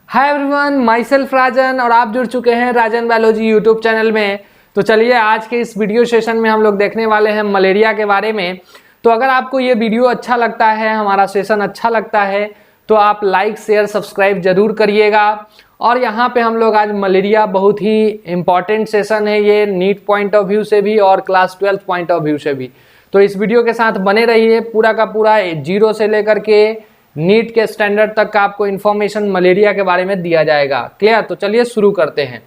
Hi everyone, my self राजन और आप जुड़ चुके हैं राजन बायोलॉजी यूट्यूब चैनल में। तो चलिए आज के इस वीडियो सेशन में हम लोग देखने वाले हैं मलेरिया के बारे में। तो अगर आपको ये वीडियो अच्छा लगता है, हमारा सेशन अच्छा लगता है तो आप लाइक शेयर सब्सक्राइब जरूर करिएगा। और यहाँ पे हम लोग आज मलेरिया बहुत ही इम्पॉर्टेंट सेशन है ये, नीट पॉइंट ऑफ व्यू से भी और क्लास 12 पॉइंट ऑफ व्यू से भी। तो इस वीडियो के साथ बने रहिए, पूरा का पूरा जीरो से लेकर के नीट के स्टैंडर्ड तक का आपको इन्फॉर्मेशन मलेरिया के बारे में दिया जाएगा। क्लियर? तो चलिए शुरू करते हैं।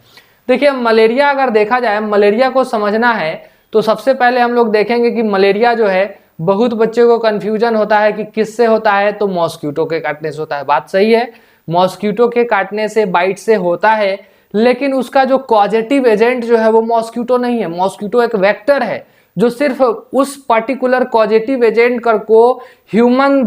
देखिए मलेरिया अगर देखा जाए, मलेरिया को समझना है तो सबसे पहले हम लोग देखेंगे कि मलेरिया जो है, बहुत बच्चों को कंफ्यूजन होता है कि किससे होता है, तो मॉस्किटो के काटने से होता है। बात सही है, मॉस्किटो के काटने से, बाइट से होता है, लेकिन उसका जो कॉजेटिव एजेंट जो है वो मॉस्किटो नहीं है। मॉस्किटो एक वेक्टर है जो सिर्फ उस पर्टिकुलर कॉजेटिव एजेंट को ह्यूमन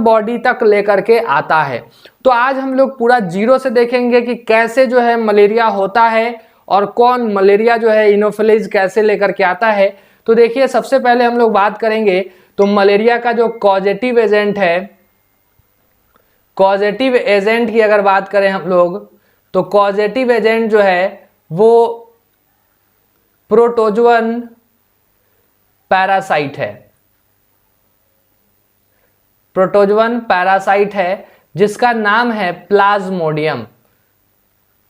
बॉडी तक लेकर के आता है। तो आज हम लोग पूरा जीरो से देखेंगे कि कैसे जो है मलेरिया होता है और कौन मलेरिया जो है इनोफिलीज कैसे लेकर के आता है। तो देखिए सबसे पहले हम लोग बात करेंगे तो मलेरिया का जो कॉजेटिव एजेंट है, कॉजेटिव एजेंट की अगर बात करें हम लोग तो कॉजेटिव एजेंट जो है वो प्रोटोजोअन पैरासाइट है। प्रोटोजोअन पैरासाइट है जिसका नाम है प्लाज्मोडियम।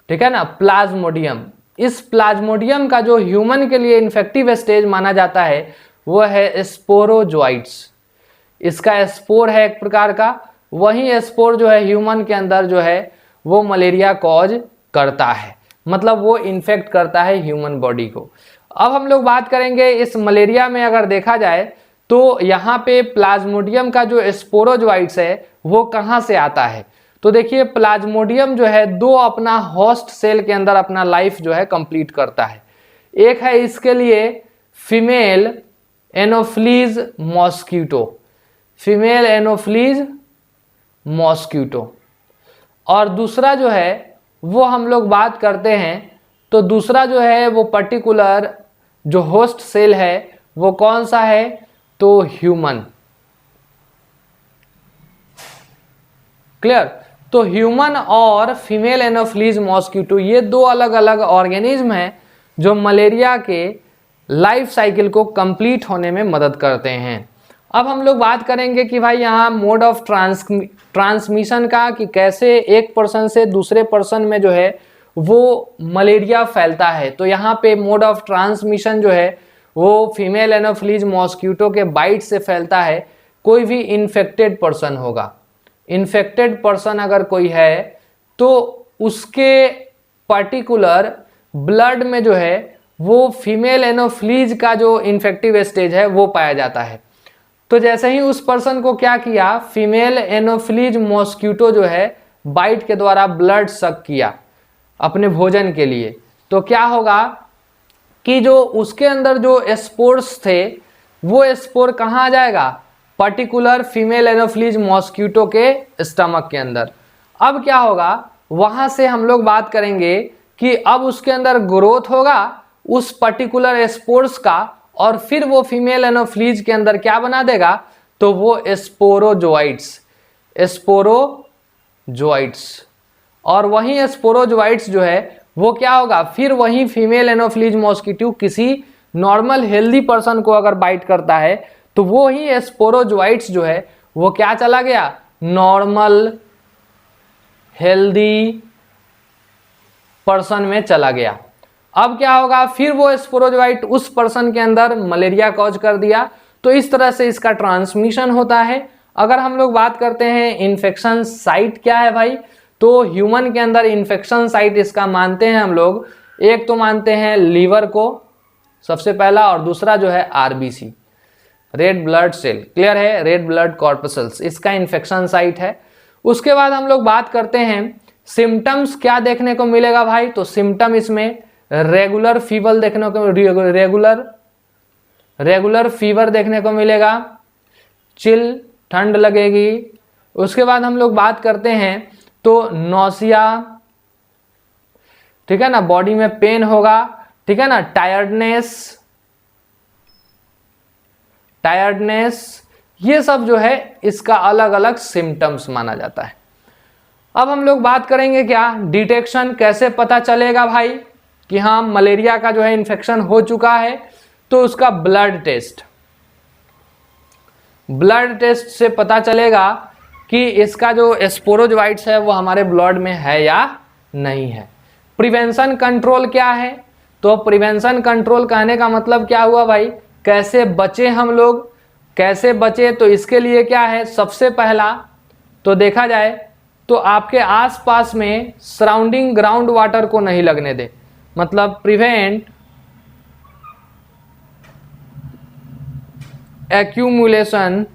ठीक है ना, प्लाज्मोडियम। इस प्लाज्मोडियम का जो ह्यूमन के लिए इन्फेक्टिव स्टेज माना जाता है वो है स्पोरोजोइट्स। इसका स्पोर है एक प्रकार का, वही स्पोर जो है ह्यूमन के अंदर जो है वो मलेरिया कॉज करता है, मतलब वो इन्फेक्ट करता है ह्यूमन बॉडी को। अब हम लोग बात करेंगे इस मलेरिया में अगर देखा जाए तो यहाँ पे प्लाज्मोडियम का जो स्पोरोजोइट्स है वो कहाँ से आता है। तो देखिए प्लाज्मोडियम जो है दो अपना होस्ट सेल के अंदर अपना लाइफ जो है कंप्लीट करता है। एक है इसके लिए female Anopheles mosquito, female Anopheles mosquito, और दूसरा जो है वो हम लोग बात करते हैं तो दूसरा जो है वो पर्टिकुलर जो होस्ट सेल है वो कौन सा है, तो ह्यूमन। क्लियर? तो ह्यूमन और फीमेल एनोफ्लीज मॉस्किटो ये दो अलग अलग ऑर्गेनिज्म हैं जो मलेरिया के लाइफ साइकिल को कंप्लीट होने में मदद करते हैं। अब हम लोग बात करेंगे कि भाई यहाँ मोड ऑफ ट्रांसमिशन का, कि कैसे एक पर्सन से दूसरे पर्सन में जो है वो मलेरिया फैलता है। तो यहाँ पे मोड ऑफ ट्रांसमिशन जो है वो फीमेल एनोफ्लीज मॉस्किटो के बाइट से फैलता है। कोई भी इन्फेक्टेड पर्सन होगा, इन्फेक्टेड पर्सन अगर कोई है तो उसके पर्टिकुलर ब्लड में जो है वो फीमेल एनोफ्लीज का जो इन्फेक्टिव स्टेज है वो पाया जाता है। तो जैसे ही उस पर्सन को क्या किया, फीमेल एनोफ्लीज मॉस्किटो जो है बाइट के द्वारा ब्लड सक किया अपने भोजन के लिए, तो क्या होगा कि जो उसके अंदर जो स्पोर्स थे वो स्पोर कहाँ आ जाएगा, पर्टिकुलर फीमेल एनोफ्लीज मॉस्किटो के स्टमक के अंदर। अब क्या होगा, वहां से हम लोग बात करेंगे कि अब उसके अंदर ग्रोथ होगा उस पर्टिकुलर स्पोर्स का, और फिर वो फीमेल एनोफ्लीज के अंदर क्या बना देगा, तो वो स्पोरोजोइट्स, स्पोरोजोइट्स। और वही स्पोरोजोइट्स जो है वो क्या होगा, फिर वही फीमेल एनोफ्लीज मॉस्किटो किसी नॉर्मल हेल्दी पर्सन को अगर बाइट करता है तो वो ही स्पोरोजोइट्स जो है वो क्या चला गया, नॉर्मल हेल्दी पर्सन में चला गया। अब क्या होगा, फिर वो स्पोरोजोइट उस पर्सन के अंदर मलेरिया कॉज कर दिया। तो इस तरह से इसका ट्रांसमिशन होता है। अगर हम लोग बात करते हैं इन्फेक्शन साइट क्या है भाई, तो ह्यूमन के अंदर इन्फेक्शन साइट इसका मानते हैं हम लोग, एक तो मानते हैं लीवर को सबसे पहला, और दूसरा जो है RBC, red blood cell. Clear है, रेड ब्लड कॉर्पसल्स इसका इन्फेक्शन साइट है। उसके बाद हम लोग बात करते हैं सिम्टम्स क्या देखने को मिलेगा भाई, तो सिम्टम इसमें रेगुलर फीवर देखने को, रेगुलर फीवर देखने को मिलेगा, चिल ठंड लगेगी। उसके बाद हम लोग बात करते हैं तो नौसिया, ठीक है ना, बॉडी में पेन होगा, ठीक है ना, टायर्डनेस, ये सब जो है इसका अलग अलग सिम्टम्स माना जाता है। अब हम लोग बात करेंगे क्या, डिटेक्शन, कैसे पता चलेगा भाई कि हाँ मलेरिया का जो है इन्फेक्शन हो चुका है। तो उसका ब्लड टेस्ट, ब्लड टेस्ट से पता चलेगा कि इसका जो स्पोरोजोइट्स है वो हमारे ब्लड में है या नहीं है। प्रिवेंशन कंट्रोल क्या है, तो प्रिवेंशन कंट्रोल कहने का मतलब क्या हुआ भाई, कैसे बचे हम लोग, कैसे बचे। तो इसके लिए क्या है, सबसे पहला तो देखा जाए तो आपके आसपास में सराउंडिंग ग्राउंड वाटर को नहीं लगने दे, मतलब prevent accumulation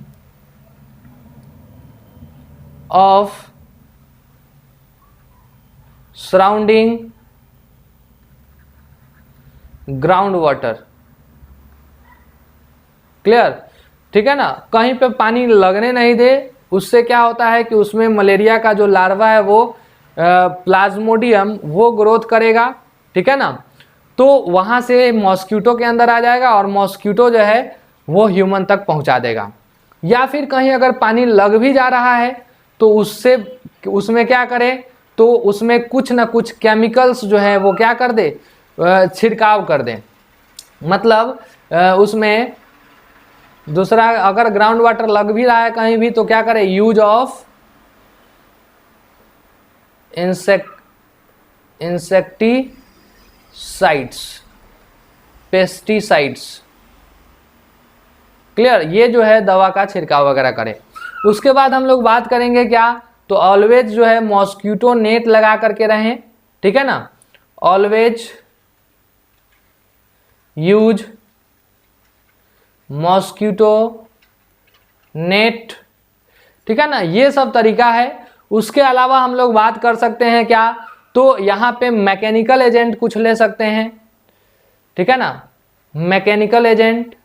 of surrounding ground water. Clear, ठीक है ना, कहीं पे पानी लगने नहीं दे। उससे क्या होता है कि उसमें मलेरिया का जो लार्वा है वो प्लाज्मोडियम वो ग्रोथ करेगा, ठीक है ना। तो वहां से मॉस्किटो के अंदर आ जाएगा और मॉस्किटो जो है वो ह्यूमन तक पहुंचा देगा। या फिर कहीं अगर पानी लग भी जा रहा है तो उससे उसमें क्या करें, तो उसमें कुछ ना कुछ केमिकल्स जो है वो क्या कर दे, छिड़काव कर दे। मतलब उसमें दूसरा, अगर ग्राउंड वाटर लग भी रहा है कहीं भी तो क्या करें, use of insecticides, pesticides. Clear, ये जो है दवा का छिड़काव वगैरह करें। उसके बाद हम लोग बात करेंगे क्या, तो ऑलवेज जो है मॉस्किटो नेट लगा करके रहें, ठीक है ना। ऑलवेज यूज मॉस्किटो नेट, ठीक है ना, ये सब तरीका है। उसके अलावा हम लोग बात कर सकते हैं क्या, तो यहाँ पे मैकेनिकल एजेंट कुछ ले सकते हैं, ठीक है ना। मैकेनिकल एजेंट,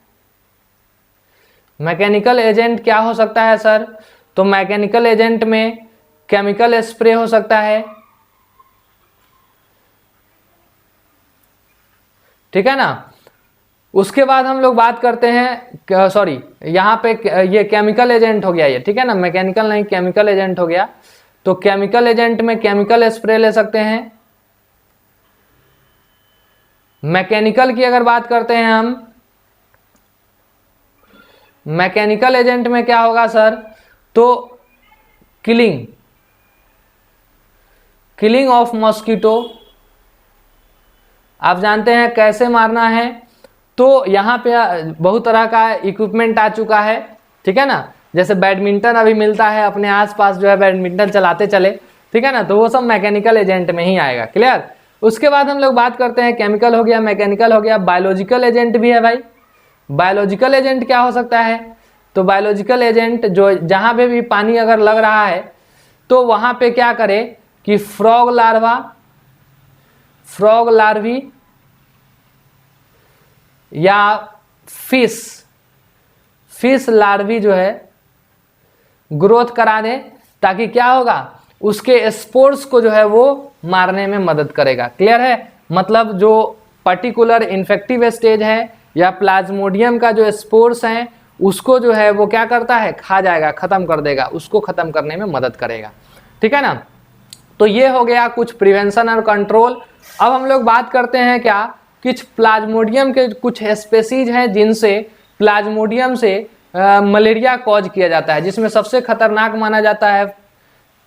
मैकेनिकल एजेंट क्या हो सकता है सर, तो मैकेनिकल एजेंट में केमिकल स्प्रे हो सकता है, ठीक है ना। उसके बाद हम लोग बात करते हैं, सॉरी यहाँ पे ये केमिकल एजेंट हो गया ये, ठीक है ना, मैकेनिकल नहीं केमिकल एजेंट हो गया। तो केमिकल एजेंट में केमिकल स्प्रे ले सकते हैं। मैकेनिकल की अगर बात करते हैं हम, मैकेनिकल एजेंट में क्या होगा सर, तो किलिंग, किलिंग ऑफ मॉस्किटो। आप जानते हैं कैसे मारना है, तो यहाँ पे बहुत तरह का इक्विपमेंट आ चुका है, ठीक है ना। जैसे बैडमिंटन अभी मिलता है अपने आसपास, जो है बैडमिंटन चलाते चले, ठीक है ना, तो वो सब मैकेनिकल एजेंट में ही आएगा। क्लियर। उसके बाद हम लोग बात करते हैं, केमिकल हो गया, मैकेनिकल हो गया, बायोलॉजिकल एजेंट भी है भाई। बायोलॉजिकल एजेंट क्या हो सकता है, तो बायोलॉजिकल एजेंट जो जहाँ पे भी पानी अगर लग रहा है तो वहाँ पे क्या करे कि फ्रॉग लार्वा, फ्रॉग लार्वी या फिश लार्वी जो है ग्रोथ करा दे, ताकि क्या होगा, उसके स्पोर्स को जो है वो मारने में मदद करेगा। क्लियर है, मतलब जो पर्टिकुलर इन्फेक्टिव स्टेज है या प्लाज्मोडियम का जो स्पोर्स हैं उसको जो है वो क्या करता है, खा जाएगा, खत्म कर देगा, उसको खत्म करने में मदद करेगा, ठीक है ना। तो ये हो गया कुछ प्रिवेंशन और कंट्रोल। अब हम लोग बात करते हैं क्या, कुछ प्लाज्मोडियम के कुछ स्पेसीज हैं जिनसे प्लाज्मोडियम से मलेरिया कॉज किया जाता है, जिसमें सबसे खतरनाक माना जाता है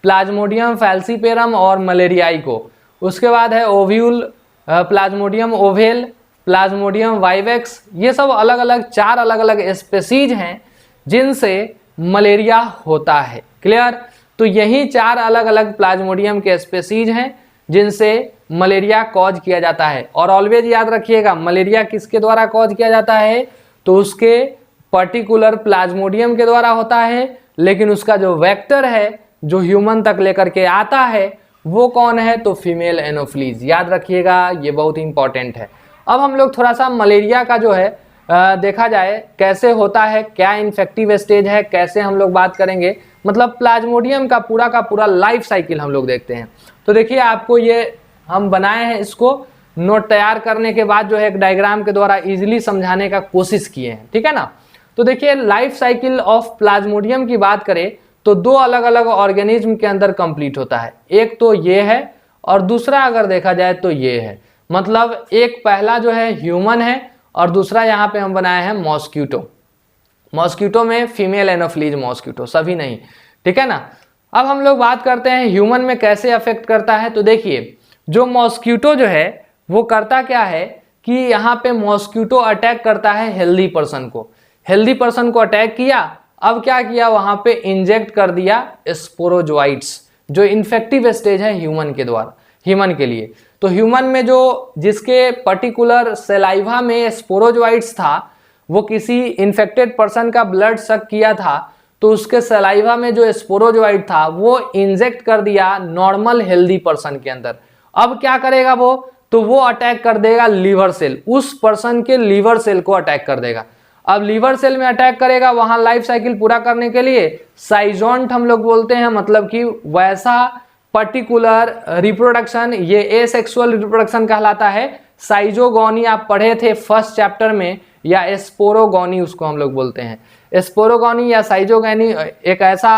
प्लाज्मोडियम फैल्सीपेरम और मलेरियाई को। उसके बाद है ovule, Plasmodium oval, Plasmodium vivax. ये सब अलग अलग 4 अलग अलग स्पेसीज हैं जिनसे मलेरिया होता है। क्लियर, तो यही 4 अलग अलग प्लाज्मोडियम के स्पेसीज हैं जिनसे मलेरिया कॉज किया जाता है। और ऑलवेज याद रखिएगा, मलेरिया किसके द्वारा कॉज किया जाता है, तो उसके पर्टिकुलर प्लाज्मोडियम के द्वारा होता है, लेकिन उसका जो वेक्टर है जो ह्यूमन तक लेकर के आता है वो कौन है, तो फीमेल एनोफ्लीज। याद रखिएगा, ये बहुत इंपॉर्टेंट है। अब हम लोग थोड़ा सा मलेरिया का जो है देखा जाए कैसे होता है, क्या इन्फेक्टिव स्टेज है, कैसे हम लोग बात करेंगे, मतलब प्लाज्मोडियम का पूरा लाइफ साइकिल हम लोग देखते हैं। तो देखिए, आपको ये हम बनाए हैं, इसको नोट तैयार करने के बाद जो है एक डायग्राम के द्वारा इजीली समझाने का कोशिश किए हैं, ठीक है ना। तो देखिए, लाइफ साइकिल ऑफ प्लाज्मोडियम की बात करें तो दो अलग अलग ऑर्गेनिज्म के अंदर कंप्लीट होता है। एक तो ये है और दूसरा अगर देखा जाए तो ये है। मतलब एक पहला जो है ह्यूमन है और दूसरा यहाँ पे हम बनाए हैं मॉस्क्यूटो। मॉस्क्यूटो में फीमेल एनोफिलीज मॉस्क्यूटो, सभी नहीं, ठीक है ना। अब हम लोग बात करते हैं ह्यूमन में कैसे अफेक्ट करता है। तो देखिए जो मॉस्क्यूटो जो है वो करता क्या है कि यहाँ पे मॉस्क्यूटो अटैक करता है हेल्दी पर्सन को। हेल्दी पर्सन को अटैक किया, अब क्या किया, वहां पे इंजेक्ट कर दिया स्पोरोजोइट्स, जो इन्फेक्टिव स्टेज है ह्यूमन के द्वारा, ह्यूमन के लिए। तो ह्यूमन में जो जिसके पर्टिकुलर सेलाइवा में स्पोरोजोइट्स था, वो किसी इन्फेक्टेड पर्सन का ब्लड सक किया था, तो उसके सलाइवा में जो स्पोरोजोइट था वो इंजेक्ट कर दिया नॉर्मल हेल्दी पर्सन के अंदर। अब क्या करेगा वो, तो वो अटैक कर देगा लीवर सेल, उस पर्सन के लीवर सेल को अटैक कर देगा। अब लीवर सेल में अटैक करेगा, वहां लाइफ साइकिल पूरा करने के लिए साइजोंट हम लोग बोलते हैं, मतलब कि वैसा पर्टिकुलर रिप्रोडक्शन, ये एसेक्सुअल रिप्रोडक्शन कहलाता है। साइजोगोनी आप पढ़े थे फर्स्ट चैप्टर में, या स्पोरोगोनी उसको हम लोग बोलते हैं। स्पोरोगोनी या साइजोगोनी एक ऐसा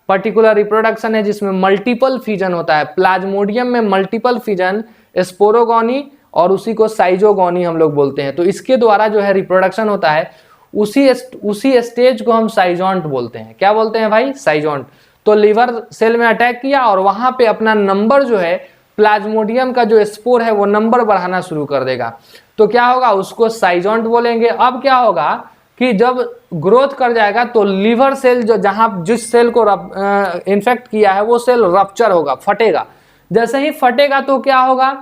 पर्टिकुलर रिप्रोडक्शन है जिसमें मल्टीपल फिजन होता है। प्लाज्मोडियम में मल्टीपल फिजन स्पोरोगोनी, और उसी को साइजोगोनी हम लोग बोलते हैं। तो इसके द्वारा जो है रिप्रोडक्शन होता है, उसी स्टेज को हम साइजोंट बोलते हैं। क्या बोलते हैं भाई? साइजोंट। तो लीवर सेल में अटैक किया और वहां पे अपना नंबर जो है, प्लाज्मोडियम का जो स्पोर है वो नंबर बढ़ाना शुरू कर देगा। तो क्या होगा, उसको साइजोंट बोलेंगे। अब क्या होगा कि जब ग्रोथ कर जाएगा तो लीवर सेल जो जहां जिस सेल को इन्फेक्ट किया है वो सेल रप्चर होगा, फटेगा। जैसे ही फटेगा तो क्या होगा,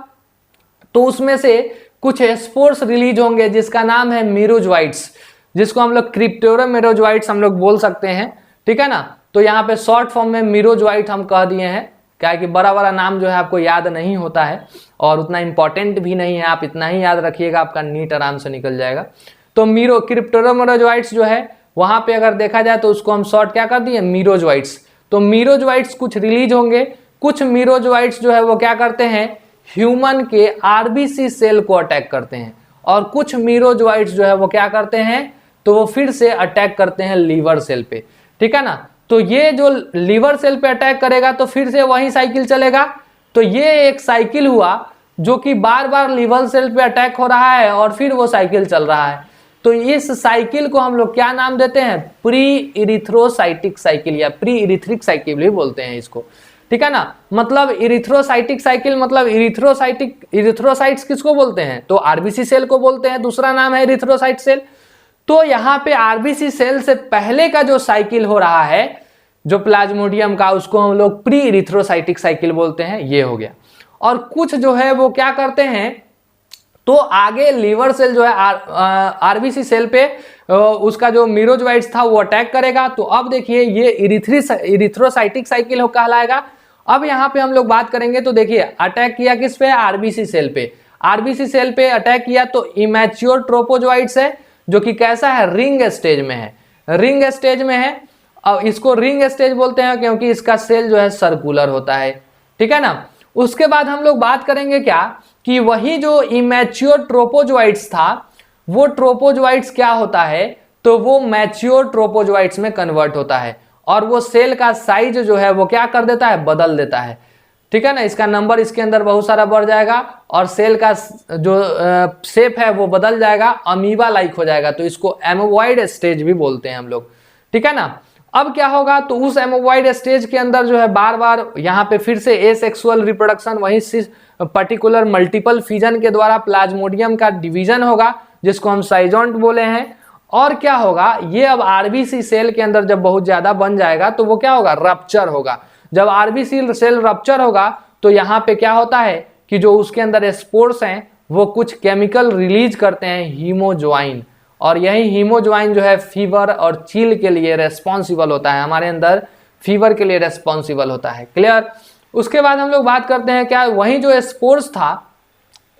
तो उसमें से कुछ स्पोर्स रिलीज होंगे जिसका नाम है मीरोजोइट्स, जिसको हम लोग क्रिप्टोरम मीरोजोइट्स हम लोग बोल सकते हैं, ठीक है ना। तो यहाँ पे शॉर्ट फॉर्म में मीरोजोइट हम कह दिए हैं, क्या कि बड़ा बड़ा नाम जो है आपको याद नहीं होता है और उतना इंपॉर्टेंट भी नहीं है, आप इतना ही याद रखिएगा, आपका नीट आराम से निकल जाएगा। तो क्रिप्टोरम मीरोजोइट्स जो है वहां पे अगर देखा जाए तो उसको हम शॉर्ट क्या कर दिए, मीरोजोइट्स। तो मीरोजोइट्स कुछ रिलीज होंगे, कुछ मीरोजोइट्स जो है वो क्या करते हैं, ह्यूमन के आरबीसी सेल को अटैक करते हैं, और कुछ मीरोजोइट्स जो है वो क्या करते हैं, तो वो फिर से अटैक करते हैं लीवर सेल पे, ठीक है ना। तो ये जो लीवर सेल पे अटैक करेगा तो फिर से वही साइकिल चलेगा। तो ये एक साइकिल हुआ जो कि बार बार लीवर सेल पे अटैक हो रहा है और फिर वो साइकिल चल रहा है। तो इस साइकिल को हम लोग क्या नाम देते हैं, प्री इरिथ्रोसाइटिक साइकिल या प्री इरिथ्रिक साइकिल भी बोलते हैं इसको, ठीक है ना। मतलब इरिथ्रोसाइटिक साइकिल, मतलब इरिथ्रोसाइट्स किसको बोलते हैं, तो आरबीसी सेल को बोलते हैं, दूसरा नाम है इरिथ्रोसाइट सेल। तो यहाँ पे आरबीसी सेल से पहले का जो साइकिल हो रहा है जो प्लाज्मोडियम का, उसको हम लोग प्री इरिथ्रोसाइटिक साइकिल बोलते हैं, ये हो गया। और कुछ जो है वो क्या करते हैं, तो आगे लीवर सेल जो है आरबीसी सेल पे उसका जो मीरोजोइट्स था वो अटैक करेगा। तो अब देखिए ये इरिथ्रोसाइटिक साइकिल कहलाएगा। अब यहाँ पे हम लोग बात करेंगे, तो देखिए अटैक किया किस पे, आरबीसी सेल पे। आरबीसी सेल पे अटैक किया तो इमैच्योर ट्रोपोजोइट्स है, जो कि कैसा है, रिंग स्टेज में है, रिंग स्टेज में है। अब इसको रिंग स्टेज बोलते हैं क्योंकि इसका सेल जो है सर्कुलर होता है, ठीक है ना। उसके बाद हम लोग बात करेंगे क्या, कि वही जो इमैच्योर ट्रोपोजोइट्स था, वो ट्रोपोजोइट्स क्या होता है, तो वो मैच्योर ट्रोपोजोइट्स में कन्वर्ट होता है, और वो सेल का साइज जो है वो क्या कर देता है, बदल देता है, ठीक है ना। इसका नंबर इसके अंदर बहुत सारा बढ़ जाएगा और सेल का जो शेप है वो बदल जाएगा, अमीबा लाइक हो जाएगा। तो इसको एमोबॉइड स्टेज भी बोलते हैं हम लोग, ठीक है ना। अब क्या होगा, तो उस एमोबॉइड स्टेज के अंदर जो है बार बार यहाँ पे फिर से एसेक्सुअल रिप्रोडक्शन, वहीं पर्टिकुलर मल्टीपल फिजन के द्वारा प्लाज्मोडियम का डिवीजन होगा, जिसको हम साइजोंट बोले हैं। और क्या होगा, ये अब आरबीसी सेल के अंदर जब बहुत ज्यादा बन जाएगा तो वो क्या होगा, रप्चर होगा। जब आरबीसी सेल रप्चर होगा तो यहाँ पे क्या होता है कि जो उसके अंदर स्पोर्स हैं वो कुछ केमिकल रिलीज करते हैं, हीमोजोइन, और यही हीमोजोइन जो है फीवर और चील के लिए रेस्पॉन्सिबल होता है, हमारे अंदर फीवर के लिए रेस्पॉन्सिबल होता है, क्लियर। उसके बाद हम लोग बात करते हैं क्या, वही जो स्पोर्स था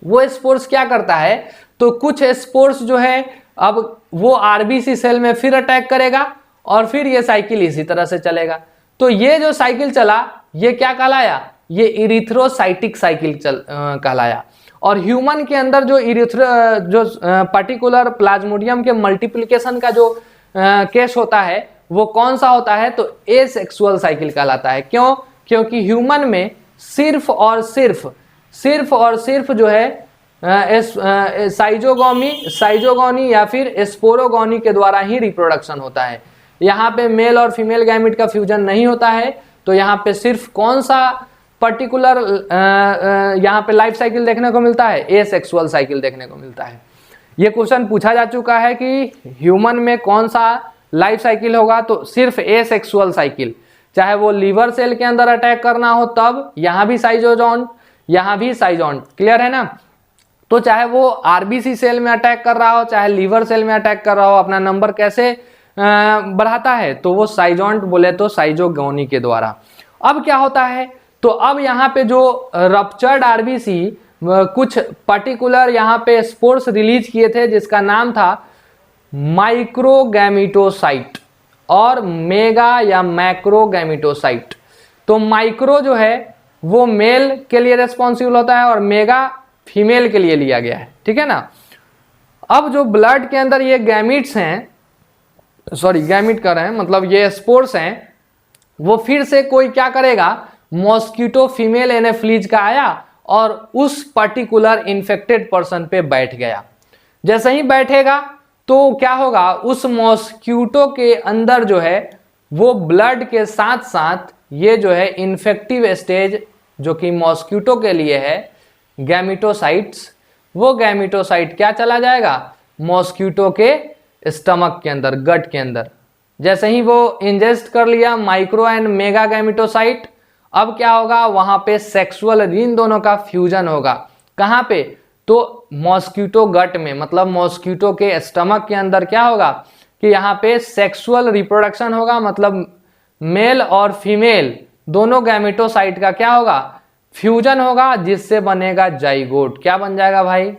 वो स्पोर्स क्या करता है, तो कुछ स्पोर्स जो है अब वो आरबीसी सेल में फिर अटैक करेगा और फिर ये साइकिल इसी तरह से चलेगा। तो ये जो साइकिल चला ये क्या कहलाया, ये इरिथ्रोसाइटिक साइकिल कहलाया। और ह्यूमन के अंदर जो पर्टिकुलर प्लाज्मोडियम के मल्टीप्लिकेशन का जो केस होता है वो कौन सा होता है, तो एसेक्सुअल साइकिल कहलाता है। क्यों? क्योंकि ह्यूमन में सिर्फ और सिर्फ जो है साइजोगोनी या फिर स्पोरोगोनी के द्वारा ही रिप्रोडक्शन होता है। यहाँ पे मेल और फीमेल गैमिट का फ्यूजन नहीं होता है। तो यहाँ पे सिर्फ कौन सा पर्टिकुलर यहाँ पे लाइफ साइकिल देखने को मिलता है, एसेक्सुअल साइकिल देखने को मिलता है। ये क्वेश्चन पूछा जा चुका है कि ह्यूमन में कौन सा लाइफ साइकिल होगा, तो सिर्फ एसेक्सुअल साइकिल। चाहे वो लीवर सेल के अंदर अटैक करना हो तब, यहाँ भी साइजोजॉन, यहाँ भी साइजॉन, क्लियर है ना। तो चाहे वो आरबीसी सेल में अटैक कर रहा हो, चाहे लीवर सेल में अटैक कर रहा हो, अपना नंबर कैसे बढ़ाता है, तो वो साइजॉन्ट बोले तो साइजोगोनी के द्वारा। अब क्या होता है, तो अब यहाँ पे जो रप्चर्ड आरबीसी कुछ पर्टिकुलर यहाँ पे स्पोर्स रिलीज किए थे जिसका नाम था माइक्रोगैमिटोसाइट और मेगा या मैक्रोगैमिटोसाइट। तो माइक्रो जो है वो मेल के लिए रेस्पॉन्सिबल होता है और मेगा फीमेल के लिए लिया गया है, ठीक है ना। अब जो ब्लड के अंदर ये गैमिट्स हैं, सॉरी गैमिट कर रहे हैं मतलब ये स्पोर्स हैं, वो फिर से कोई क्या करेगा, मॉस्किटो फीमेल एनाफिलीज का आया और उस पर्टिकुलर इन्फेक्टेड पर्सन पे बैठ गया। जैसे ही बैठेगा तो क्या होगा, उस मॉस्किटो के अंदर जो है वो ब्लड के साथ साथ ये जो है इन्फेक्टिव स्टेज जो कि मॉस्किटो के लिए है गैमिटोसाइट्स, वो गैमिटोसाइट क्या चला जाएगा, मॉस्किटो के स्टमक के अंदर, गट के अंदर। जैसे ही वो इंजेस्ट कर लिया माइक्रो एंड मेगा गैमिटोसाइट, अब क्या होगा, वहां पे सेक्सुअल इन दोनों का फ्यूजन होगा। कहां पे, तो मॉस्किटो गट में, मतलब मॉस्किटो के स्टमक के अंदर क्या होगा कि यहाँ पे सेक्सुअल रिप्रोडक्शन होगा, मतलब मेल और फीमेल दोनों गैमिटोसाइट का क्या होगा, फ्यूजन होगा, जिससे बनेगा जाइगोट। क्या बन जाएगा भाई,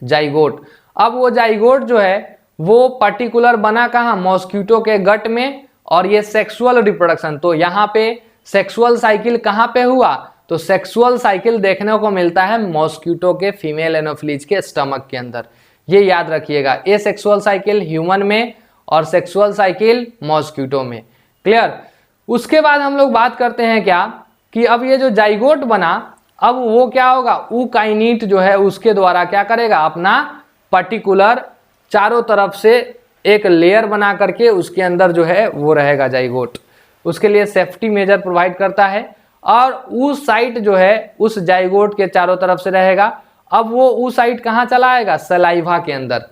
जाइगोट। अब वो जाइगोट जो है वो पर्टिकुलर बना कहाँ, मॉस्किटो के गट में, और ये सेक्सुअल रिप्रोडक्शन, तो यहाँ पे सेक्सुअल साइकिल कहाँ पे हुआ, तो सेक्सुअल साइकिल देखने को मिलता है मॉस्किटो के फीमेल एनाफिलीज के स्टमक के अंदर। ये याद रखिएगा, ए सेक्सुअल साइकिल ह्यूमन में और सेक्सुअल साइकिल मॉस्किटो में, क्लियर। उसके बाद हम लोग बात करते हैं क्या कि अब ये जो जाइगोट बना, अब वो क्या होगा, ऊकाइनीट जो है उसके द्वारा क्या करेगा, अपना पर्टिकुलर चारों तरफ से एक लेयर बना करके उसके अंदर जो है वो रहेगा जाइगोट। उसके लिए सेफ्टी मेजर प्रोवाइड करता है और उस साइट जो है उस जाइगोट के चारों तरफ से रहेगा। अब वो उस साइट कहाँ चला आएगा, सलाइवा के अंदर,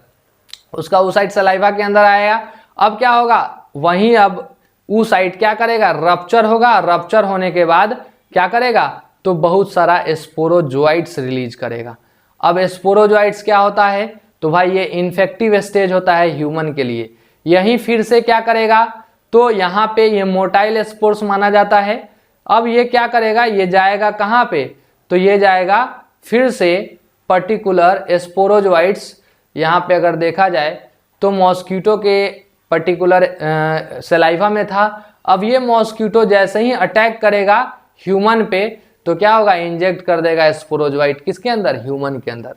उसका उस साइट सलाइवा के अंदर आएगा। अब क्या होगा, वहीं अब उस साइट क्या करेगा, रप्चर होगा। रप्चर होने के बाद क्या करेगा, तो बहुत सारा स्पोरोजोइट्स रिलीज करेगा। अब स्पोरोजोइट्स क्या होता है, तो भाई ये इन्फेक्टिव स्टेज होता है ह्यूमन के लिए। यहीं फिर से क्या करेगा, तो यहाँ पे ये मोटाइल स्पोर्स माना जाता है। अब ये क्या करेगा, ये जाएगा कहाँ पे, तो ये जाएगा फिर से पर्टिकुलर स्पोरोजोइट्स, यहाँ पे अगर देखा जाए तो मॉस्किटो के पर्टिकुलर सलाइवा में था। अब ये मॉस्किटो जैसे ही अटैक करेगा ह्यूमन पे, तो क्या होगा, इंजेक्ट कर देगा स्पोरोजोइट किसके अंदर, ह्यूमन के अंदर।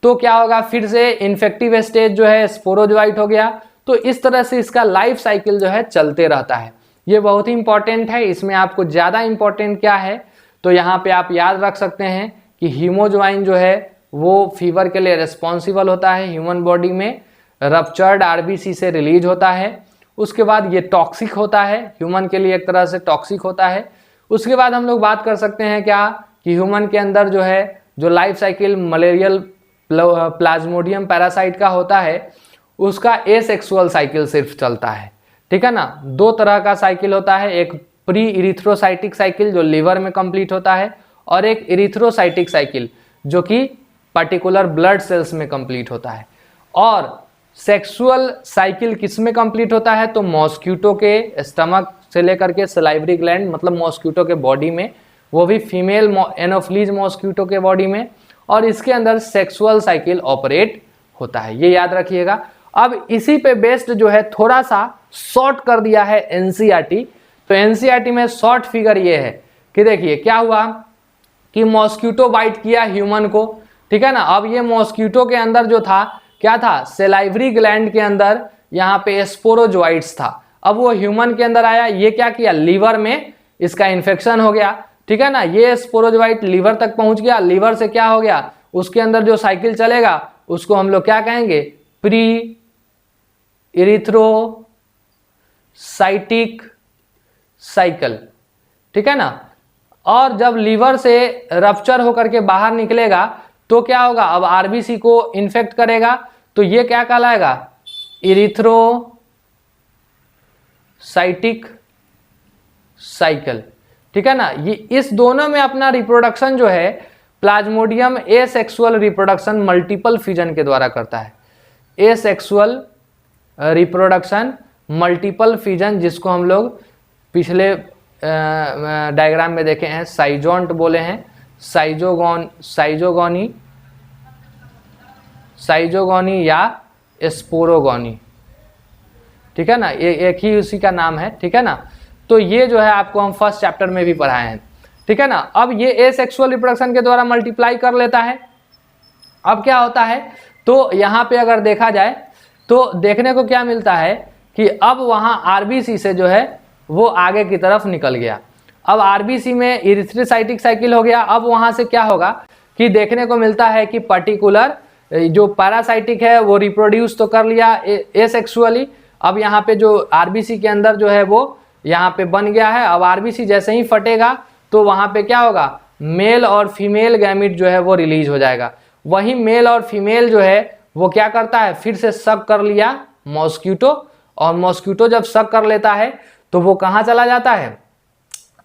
तो क्या होगा, फिर से इन्फेक्टिव स्टेज जो है स्पोरोजोइट हो गया। तो इस तरह से इसका लाइफ साइकिल जो है चलते रहता है। ये बहुत ही इंपॉर्टेंट है। इसमें आपको ज़्यादा इंपॉर्टेंट क्या है, तो यहाँ पे आप याद रख सकते हैं कि हीमोज्वाइन जो है वो फीवर के लिए रिस्पॉन्सिबल होता है ह्यूमन बॉडी में, रप्चर्ड आरबीसी से रिलीज होता है। उसके बाद ये टॉक्सिक होता है, ह्यूमन के लिए एक तरह से टॉक्सिक होता है। उसके बाद हम लोग बात कर सकते हैं क्या कि ह्यूमन के अंदर जो है जो life cycle malarial Plasmodium parasite का होता है, उसका एसेक्सुअल साइकिल सिर्फ चलता है, ठीक है ना। दो तरह का साइकिल होता है, एक प्री इरिथ्रोसाइटिक साइकिल जो लिवर में कंप्लीट होता है, और एक इरिथ्रोसाइटिक साइकिल जो कि पर्टिकुलर ब्लड सेल्स में कंप्लीट होता है। और सेक्सुअल साइकिल किस में कंप्लीट होता है, तो मॉस्किटो के स्टमक से लेकर के सलाइवरी ग्लैंड, मतलब मॉस्किटो के बॉडी में, वो भी फीमेल एनोफिलीज मॉस्किटो के बॉडी में, और इसके अंदर सेक्सुअल साइकिल ऑपरेट होता है। ये याद रखिएगा। अब इसी पे बेस्ड जो है थोड़ा सा शॉर्ट कर दिया है एनसीईआरटी। तो एनसीईआरटी में शॉर्ट फिगर ये है कि देखिए क्या हुआ कि मॉस्किटो बाइट किया ह्यूमन को, ठीक है ना। अब ये मॉस्किटो के अंदर जो था क्या था, सेलाइवरी ग्लैंड के अंदर यहाँ पे स्पोरोजोइट्स था। अब वो ह्यूमन के अंदर आया, ये क्या किया, लीवर में इसका इन्फेक्शन हो गया, ठीक है ना। ये स्पोरोजोइट लीवर तक पहुंच गया, लीवर से क्या हो गया, उसके अंदर जो साइकिल चलेगा उसको हम लोग क्या कहेंगे, प्री इरिथ्रोसाइटिक साइकिल, ठीक है ना। और जब लीवर से रप्चर होकर के बाहर निकलेगा तो क्या होगा, अब आरबीसी को इन्फेक्ट करेगा, तो ये क्या कहलाएगा, इरिथ्रोसाइटिक साइकिल, ठीक है ना। ये इस दोनों में अपना रिप्रोडक्शन जो है Plasmodium asexual reproduction multiple fusion के द्वारा करता है। एसेक्सुअल रिप्रोडक्शन मल्टीपल फ्यूजन, जिसको हम लोग पिछले डायग्राम में देखे हैं, साइजोंट बोले हैं, साइजोगोनी या स्पोरोगोनी, ठीक है ना, ये एक ही उसी का नाम है, ठीक है ना। तो ये जो है आपको हम फर्स्ट चैप्टर में भी पढ़ाए हैं, ठीक है ना। अब ये एसेक्सुअल रिप्रोडक्शन के द्वारा मल्टीप्लाई कर लेता है। अब क्या होता है, तो यहाँ पे अगर देखा जाए तो देखने को क्या मिलता है कि अब वहाँ आरबीसी से जो है वो आगे की तरफ निकल गया। अब आरबीसी में इरिथ्रोसाइटिक साइकिल हो गया। अब वहाँ से क्या होगा कि देखने को मिलता है कि पर्टिकुलर जो पैरासाइटिक है वो रिप्रोड्यूस तो कर लिया एसेक्सुअली। अब यहाँ पे जो आरबीसी के अंदर जो है वो यहाँ पे बन गया है। अब आरबीसी जैसे ही फटेगा तो वहाँ पे क्या होगा, मेल और फीमेल गैमिट जो है वो रिलीज हो जाएगा। वही मेल और फीमेल जो है वो क्या करता है, फिर से सक कर लिया मॉस्क्यूटो, और मॉस्क्यूटो जब सक कर लेता है तो वो कहाँ चला जाता है,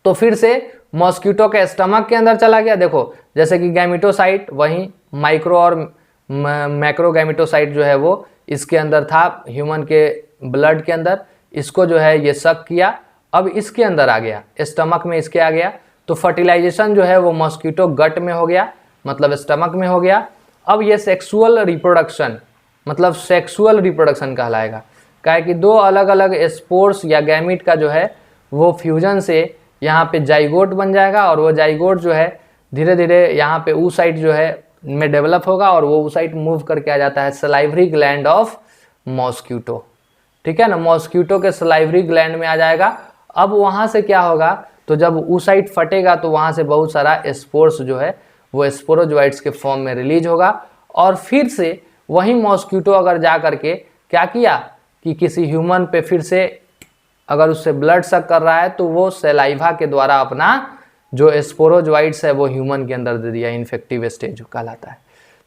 तो फिर से मॉस्क्यूटो के स्टमक के अंदर चला गया। देखो जैसे कि गैमिटोसाइट वहीं माइक्रो और मैक्रो गैमिटोसाइट जो है वो इसके अंदर था, ह्यूमन के ब्लड के अंदर, इसको जो है ये सक किया, अब इसके अंदर आ गया, स्टमक में इसके आ गया, तो फर्टिलाइजेशन जो है वो मॉस्क्यूटो गट में हो गया, मतलब स्टमक में हो गया। अब ये सेक्सुअल रिप्रोडक्शन मतलब सेक्सुअल रिप्रोडक्शन कहलाएगा, क्या है कि दो अलग अलग स्पोर्स या गैमिट का जो है वो फ्यूजन से यहाँ पे जाइगोट बन जाएगा, और वो जाइगोट जो है धीरे धीरे यहाँ पे oocyte जो है में डेवलप होगा, और वो oocyte मूव करके आ जाता है सलाइवरी ग्लैंड ऑफ मॉस्क्यूटो, ठीक है ना। मॉस्क्यूटो के सलाइवरी ग्लैंड में आ जाएगा। अब वहाँ से क्या होगा, तो जब oocyte फटेगा तो वहाँ से बहुत सारा स्पोर्स जो है वो स्पोरोजोइट्स के फॉर्म में रिलीज होगा, और फिर से वही मॉस्क्यूटो अगर जा करके क्या किया कि किसी ह्यूमन पे फिर से अगर उससे ब्लड सक कर रहा है तो वो सलाइवा के द्वारा अपना जो स्पोरोजोइट्स है वो ह्यूमन के अंदर दे दिया, इन्फेक्टिव स्टेज कहलाता है।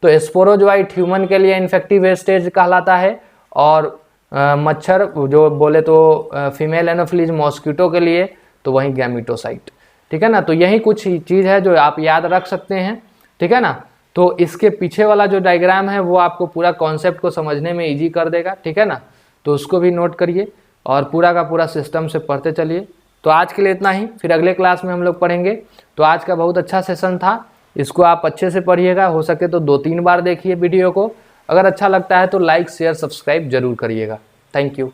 तो स्पोरोजोइट ह्यूमन के लिए इन्फेक्टिव स्टेज कहलाता है, और मच्छर जो बोले तो फीमेल एनोफिलीज मॉस्क्यूटो के लिए तो वही गैमिटोसाइट, ठीक है ना। तो यही कुछ चीज़ है जो आप याद रख सकते हैं, ठीक है ना। तो इसके पीछे वाला जो डायग्राम है वो आपको पूरा कॉन्सेप्ट को समझने में ईजी कर देगा, ठीक है ना। तो उसको भी नोट करिए और पूरा का पूरा सिस्टम से पढ़ते चलिए। तो आज के लिए इतना ही, फिर अगले क्लास में हम लोग पढ़ेंगे। तो आज का बहुत अच्छा सेशन था, इसको आप अच्छे से पढ़िएगा, हो सके तो 2-3 बार देखिए वीडियो को। अगर अच्छा लगता है तो लाइक शेयर सब्सक्राइब जरूर करिएगा। Thank you.